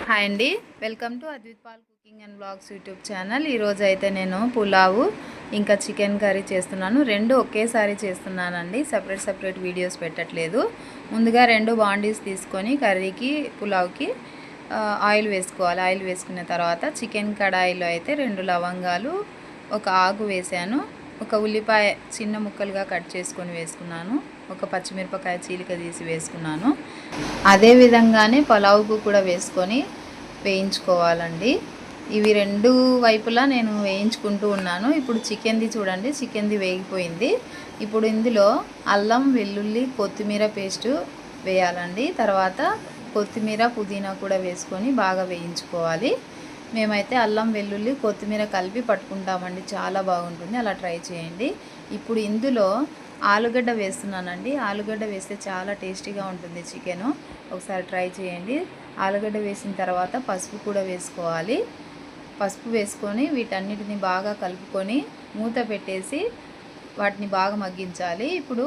Hi అండి, welcome to Advith Pal cooking and blogs YouTube channel. ఈరోజు అయితే నేను పులావు ఇంకా చికెన్ కర్రీ చేస్తున్నాను. రెండు ఒకేసారి చేస్తున్నానండి, సపరేట్ వీడియోస్ పెట్టట్లేదు. ముందుగా రెండు బాండీస్ తీసుకొని కర్రీకి పులావ్కి ఆయిల్ వేసుకోవాలి. ఆయిల్ వేసుకున్న తర్వాత చికెన్ కడాయిలో అయితే 2 లవంగాలు, ఒక ఆకు వేసాను, ఒక ఉల్లిపాయ చిన్న ముక్కలుగా కట్ చేసుకొని వేసుకున్నాను, ఒక పచ్చిమిరపకాయ చీలిక తీసి వేసుకున్నాను. అదే విధంగానే పులావుకు కూడా వేసుకొని వేయించుకోవాలండి. ఇవి రెండు వైపులా నేను వేయించుకుంటూ ఉన్నాను. ఇప్పుడు చికెన్ది చూడండి, చికెన్ది వేగిపోయింది. ఇప్పుడు ఇందులో అల్లం వెల్లుల్లి కొత్తిమీర పేస్టు వేయాలండి. తర్వాత కొత్తిమీర పుదీనా కూడా వేసుకొని బాగా వేయించుకోవాలి. మేమైతే అల్లం వెల్లుల్లి కొత్తిమీర కలిపి పట్టుకుంటామండి, చాలా బాగుంటుంది, అలా ట్రై చేయండి. ఇప్పుడు ఇందులో ఆలుగడ్డ వేస్తున్నానండి. ఆలుగడ్డ వేస్తే చాలా టేస్టీగా ఉంటుంది చికెను, ఒకసారి ట్రై చేయండి. ఆలుగడ్డ వేసిన తర్వాత పసుపు కూడా వేసుకోవాలి. పసుపు వేసుకొని వీటన్నిటిని బాగా కలుపుకొని మూత పెట్టేసి వాటిని బాగా మగ్గించాలి. ఇప్పుడు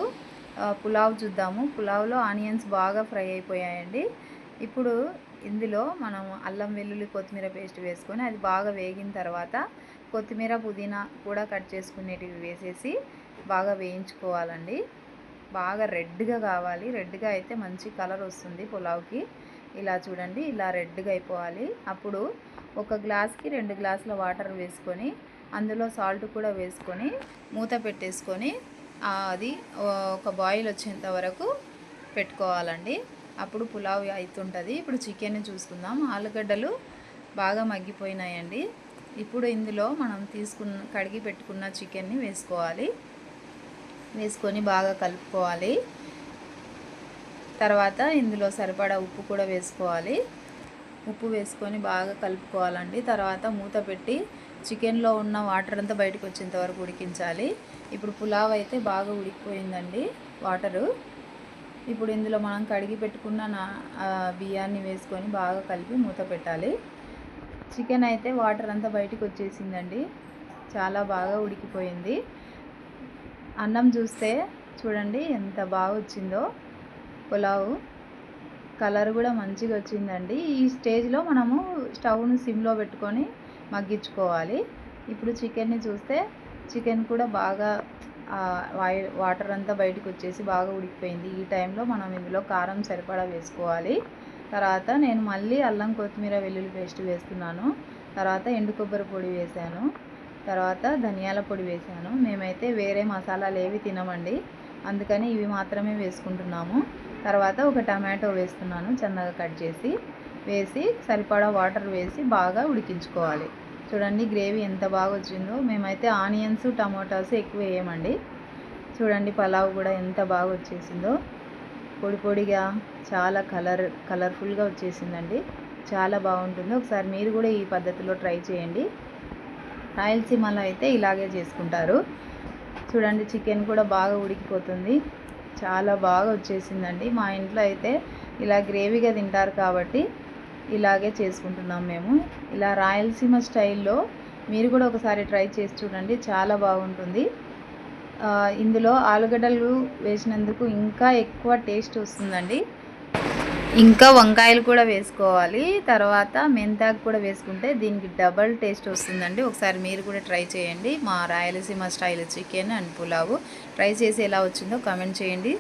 పులావ్ చూద్దాము. పులావ్లో ఆనియన్స్ బాగా ఫ్రై అయిపోయాయండి. ఇప్పుడు ఇందులో మనం అల్లం వెల్లుల్లి కొత్తిమీర పేస్ట్ వేసుకొని అది బాగా వేగిన తర్వాత కొత్తిమీర పుదీనా కూడా కట్ చేసుకునేటివి వేసేసి బాగా వేయించుకోవాలండి. బాగా రెడ్గా కావాలి, రెడ్గా అయితే మంచి కలర్ వస్తుంది పులావ్కి. ఇలా చూడండి, ఇలా రెడ్గా అయిపోవాలి. అప్పుడు ఒక గ్లాస్కి 2 గ్లాసుల వాటర్ వేసుకొని అందులో సాల్ట్ కూడా వేసుకొని మూత పెట్టేసుకొని అది ఒక బాయిల్ వచ్చేంత వరకు పెట్టుకోవాలండి. అప్పుడు పులావ్ అవుతుంటుంది. ఇప్పుడు చికెన్ చూసుకుందాం. ఆలుగడ్డలు బాగా మగ్గిపోయినాయండి. ఇప్పుడు ఇందులో మనం కడిగి పెట్టుకున్న చికెన్ని వేసుకోవాలి. వేసుకొని బాగా కలుపుకోవాలి. తర్వాత ఇందులో సరిపడా ఉప్పు కూడా వేసుకోవాలి. ఉప్పు వేసుకొని బాగా కలుపుకోవాలండి. తర్వాత మూత పెట్టి చికెన్లో ఉన్న వాటర్ అంతా బయటకు వచ్చేంత వరకు ఉడికించాలి. ఇప్పుడు పులావ్ అయితే బాగా ఉడికిపోయిందండి వాటరు. ఇప్పుడు ఇందులో మనం కడిగి పెట్టుకున్న బియ్యాన్ని వేసుకొని బాగా కలిపి మూత పెట్టాలి. చికెన్ అయితే వాటర్ అంతా బయటకు వచ్చేసిందండి, చాలా బాగా ఉడికిపోయింది. అన్నం చూస్తే చూడండి ఎంత బాగా వచ్చిందో పులావు, కలర్ కూడా మంచిగా వచ్చిందండి. ఈ స్టేజ్లో మనము స్టవ్ను సిమ్లో పెట్టుకొని మగ్గించుకోవాలి. ఇప్పుడు చికెన్ని చూస్తే చికెన్ కూడా బాగా వాటర్ అంతా బయటకు వచ్చేసి బాగా ఉడికిపోయింది. ఈ టైంలో మనం ఇందులో కారం సరిపడా వేసుకోవాలి. తర్వాత నేను మళ్ళీ అల్లం కొత్తిమీర వెల్లుల్లి పేస్ట్ వేస్తున్నాను. తర్వాత ఎండు కొబ్బరి పొడి వేసాను. తర్వాత ధనియాల పొడి వేసాను. మేమైతే వేరే మసాలాలు ఏవి తినమండి, అందుకని ఇవి మాత్రమే వేసుకుంటున్నాము. తర్వాత ఒక టమాటో వేస్తున్నాను, చిన్నగా కట్ చేసి వేసి సరిపడా వాటర్ వేసి బాగా ఉడికించుకోవాలి. చూడండి గ్రేవీ ఎంత బాగా వచ్చిందో. మేమైతే ఆనియన్స్ టమాటాస్ ఎక్కువ వేయమండి. చూడండి పులావ్ కూడా ఎంత బాగా వచ్చేసిందో, పొడి పొడిగా చాలా కలర్ఫుల్గా వచ్చేసిందండి, చాలా బాగుంటుంది. ఒకసారి మీరు కూడా ఈ పద్ధతిలో ట్రై చేయండి. రాయలసీమలో అయితే ఇలాగే చేసుకుంటారు. చూడండి చికెన్ కూడా బాగా ఉడికిపోతుంది, చాలా బాగా వచ్చేసిందండి. మా ఇంట్లో అయితే ఇలా గ్రేవీగా తింటారు కాబట్టి ఇలాగే చేసుకుంటున్నాం మేము. ఇలా రాయలసీమ స్టైల్లో మీరు కూడా ఒకసారి ట్రై చేసి చూడండి, చాలా బాగుంటుంది. ఇందులో ఆలుగడ్డలు వేసినందుకు ఇంకా ఎక్కువ టేస్ట్ వస్తుందండి. ఇంకా వంకాయలు కూడా వేసుకోవాలి. తర్వాత మెంతాకు కూడా వేసుకుంటే దీనికి డబల్ టేస్ట్ వస్తుందండి. ఒకసారి మీరు కూడా ట్రై చేయండి. మా Rayalaseema style chicken and pulao try చేసి ఎలా వచ్చిందో కామెంట్ చేయండి.